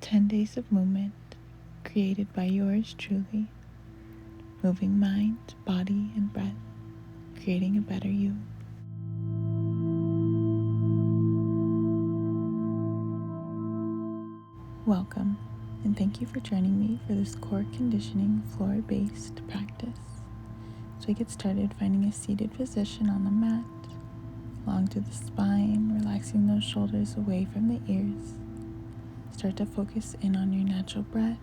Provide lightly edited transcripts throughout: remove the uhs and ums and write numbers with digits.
10 days of movement created by yours truly, moving mind, body, and breath, creating a better you. Welcome, and thank you for joining me for this core conditioning floor-based practice. So we get started finding a seated position on the mat, long through the spine, relaxing those shoulders away from the ears. Start to focus in on your natural breath,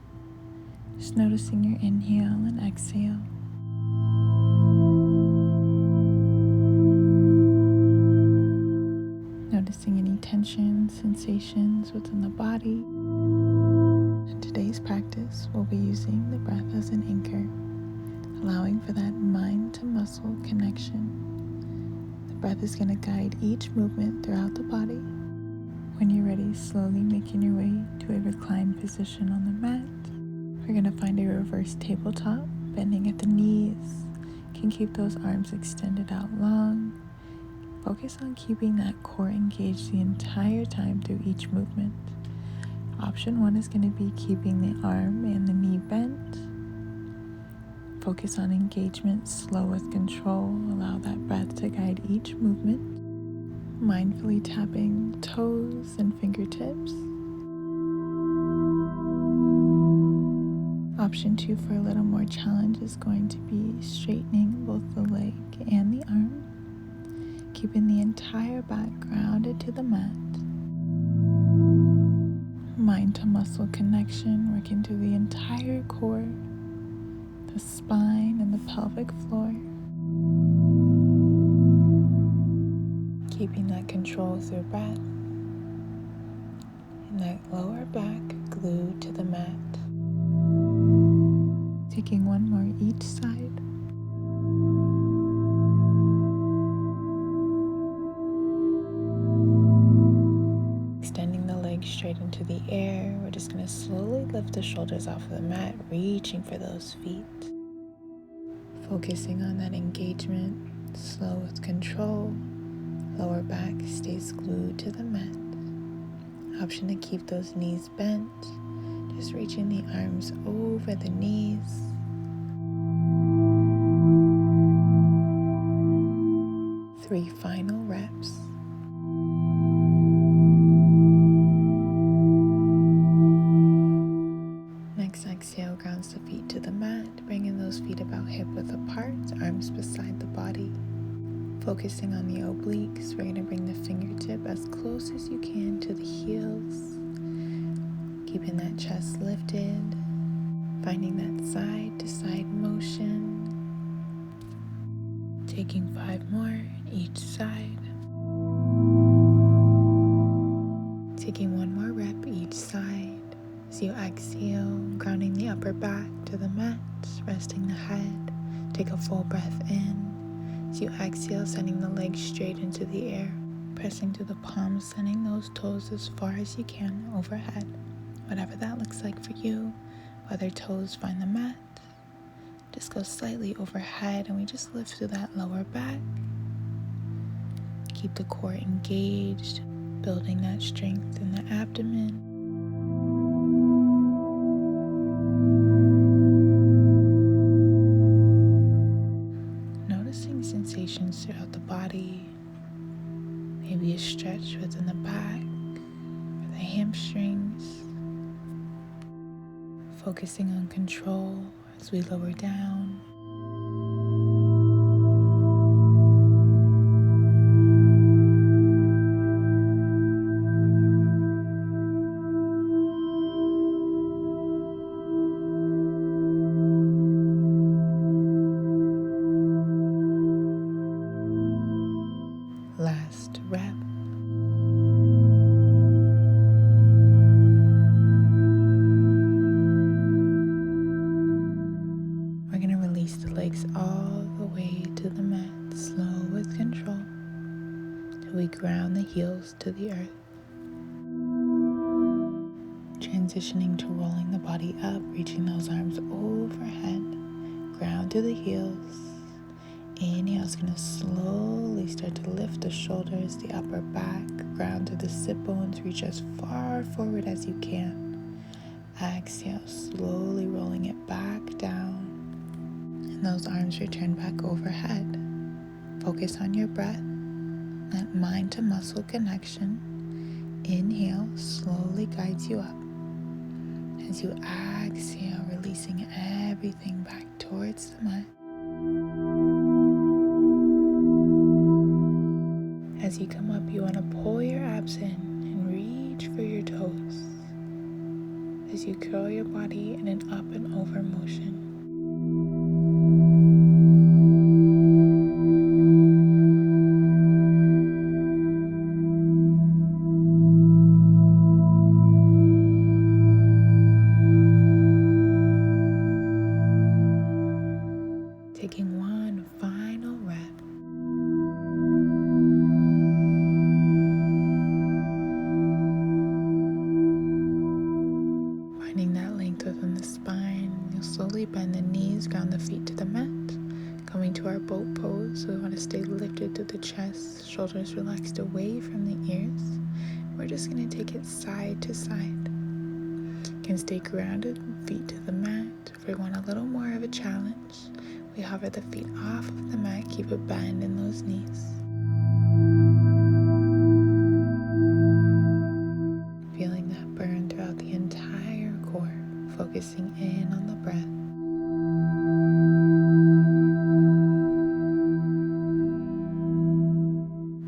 just noticing your inhale and exhale. Noticing any tension, sensations within the body. In today's practice, we'll be using the breath as an anchor, allowing for that mind to muscle connection. The breath is going to guide each movement throughout the body. When you're ready, slowly making your way to a reclined position on the mat. We're going to find a reverse tabletop, bending at the knees. You can keep those arms extended out long. Focus on keeping that core engaged the entire time through each movement. Option 1 is going to be keeping the arm and the knee bent. Focus on engagement, slow with control. Allow that breath to guide each movement. Mindfully tapping toes and fingertips. Option 2 for a little more challenge is going to be straightening both the leg and the arm, keeping the entire back grounded to the mat. Mind to muscle connection, working through the entire core, the spine and the pelvic floor. Keeping that control through breath, and that lower back glued to the mat. Taking one more each side. Extending the legs straight into the air. We're just going to slowly lift the shoulders off of the mat, reaching for those feet. Focusing on that engagement, slow with control. Lower back stays glued to the mat. Option to keep those knees bent, just reaching the arms over the knees. Three final reps. Next exhale grounds the feet to the mat, bringing those feet about hip-width apart, arms beside the body. Focusing on the obliques, we're going to bring the fingertip as close as you can to the heels. Keeping that chest lifted, finding that side-to-side motion. Taking 5 more each side. Taking 1 more rep each side. As you exhale, grounding the upper back to the mat, resting the head. Take a full breath in. As you exhale, sending the legs straight into the air, pressing through the palms, sending those toes as far as you can overhead. Whatever that looks like for you, whether toes find the mat, just go slightly overhead and we just lift through that lower back. Keep the core engaged, building that strength in the abdomen. Sensations throughout the body, maybe a stretch within the back or the hamstrings. Focusing on control as we lower down. Last rep. We're going to release the legs all the way to the mat, slow with control, till we ground the heels to the earth. Transitioning to rolling the body up, reaching those arms overhead, ground to the heels. Inhale is going to slowly start to lift the shoulders, the upper back, ground to the sit bones, reach as far forward as you can. exhale, slowly rolling it back down. And those arms return back overhead. Focus on your breath, that mind to muscle connection. Inhale slowly guides you up. As you exhale, releasing everything back towards the mat. As you come up, you want to pull your abs in and reach for your toes. As you curl your body in an up and over motion. Taking one final rep. Finding that length within the spine, you'll slowly bend the knees, ground the feet to the mat. Coming to our boat pose, so we want to stay lifted through the chest, shoulders relaxed away from the ears. We're just going to take it side to side. You can stay grounded, feet to the mat. If we want a little more of a challenge, we hover the feet off of the mat, keep a bend in those knees. Feeling that burn throughout the entire core, focusing in on the breath.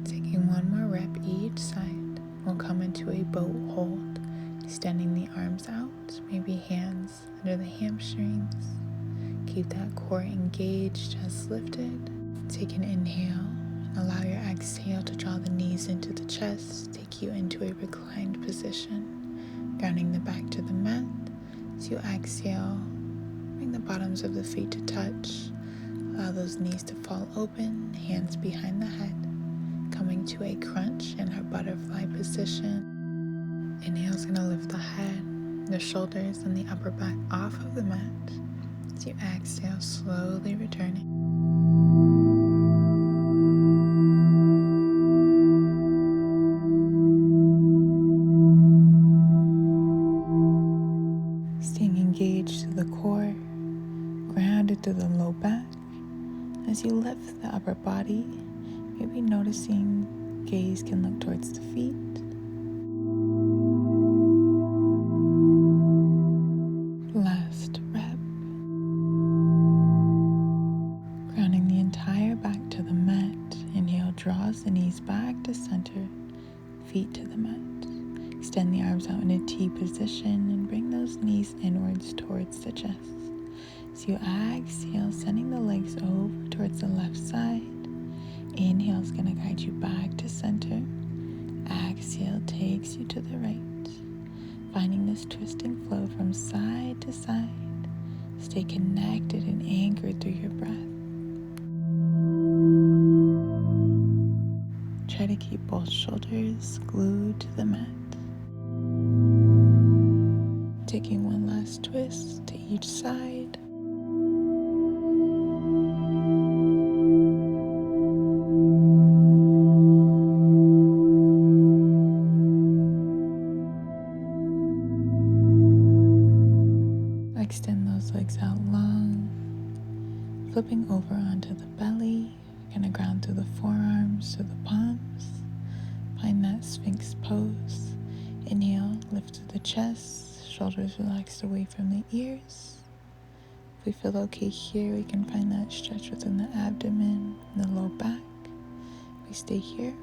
Taking one more rep each side, we'll come into a boat hold, extending the arms out, maybe hands under the hamstrings. Keep that core engaged as lifted. Take an inhale and allow your exhale to draw the knees into the chest, take you into a reclined position, grounding the back to the mat. As you exhale, bring the bottoms of the feet to touch. Allow those knees to fall open, hands behind the head. Coming to a crunch in our butterfly position. Inhale's going to lift the head, the shoulders, and the upper back off of the mat. As you exhale, slowly returning. Staying engaged to the core, grounded to the low back. As you lift the upper body, maybe noticing gaze can look towards the feet. Last rep. Grounding the entire back to the mat. Inhale, draws the knees back to center, feet to the mat. Extend the arms out in a T position and bring those knees inwards towards the chest. As you exhale, sending the legs over towards the left side. Inhale is going to guide you back to center. Exhale takes you to the right. Finding this twisting flow from side to side. Stay connected and anchored through your breath. Try to keep both shoulders glued to the mat. Taking one last twist to each side. Extend those legs out long, flipping over onto the belly. You're going to ground through the forearms to the palms. Find that Sphinx pose. Inhale, lift through the chest, shoulders relaxed away from the ears. If we feel okay here, we can find that stretch within the abdomen and the low back. We stay here.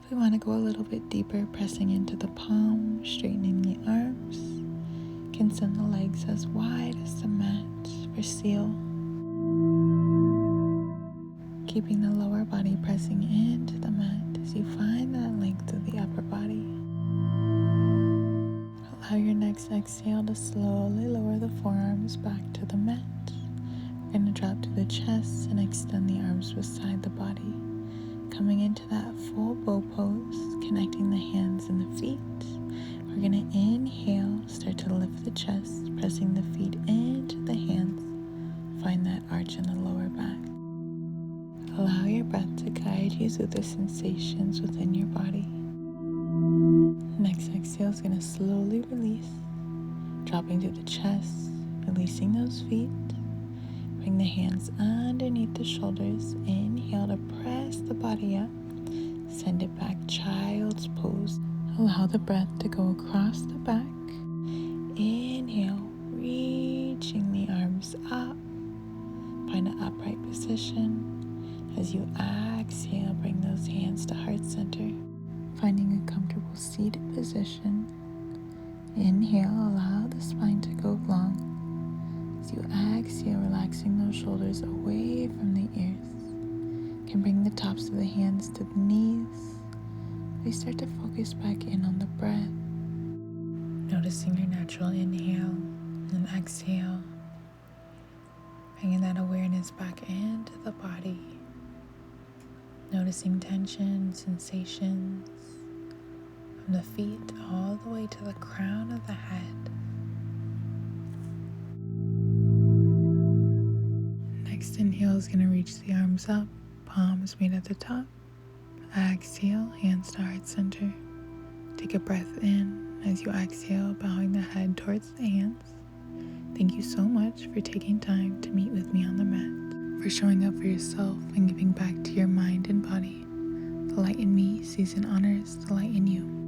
If we want to go a little bit deeper, pressing into the palm, straightening the arms. Can send the legs as wide as the mat for seal. Keeping the lower body pressing into the mat as you find that length of the upper body. Allow your next exhale to slowly lower the forearms back to the mat. We're going to drop to the chest and extend the arms beside the body. Coming into that full bow pose, connecting the hands and the feet. We're going to inhale, start to lift the chest, pressing the feet into the hands. Find that arch in the lower back. Allow your breath to guide you through the sensations within your body. Next exhale is going to slowly release. dropping through the chest, releasing those feet. Bring the hands underneath the shoulders. Inhale to press the body up. Send it back, child's pose. Allow the breath to go across the back. Inhale, reaching the arms up. Find an upright position. As you exhale, bring those hands to heart center. Finding a comfortable seated position. Inhale, allow the spine to go long. As you exhale, relaxing those shoulders away from the ears. You can bring the tops of the hands to the knees. We start to focus back in on the breath. Noticing your natural inhale and exhale. Bringing that awareness back into the body. Noticing tension, sensations from the feet all the way to the crown of the head. Next inhale is going to reach the arms up, palms meet at the top. Exhale, hands to heart center. Take a breath in as you exhale, bowing the head towards the hands. Thank you so much for taking time to meet with me on the mat, for showing up for yourself and giving back to your mind and body. The light in me sees and honors the light in you.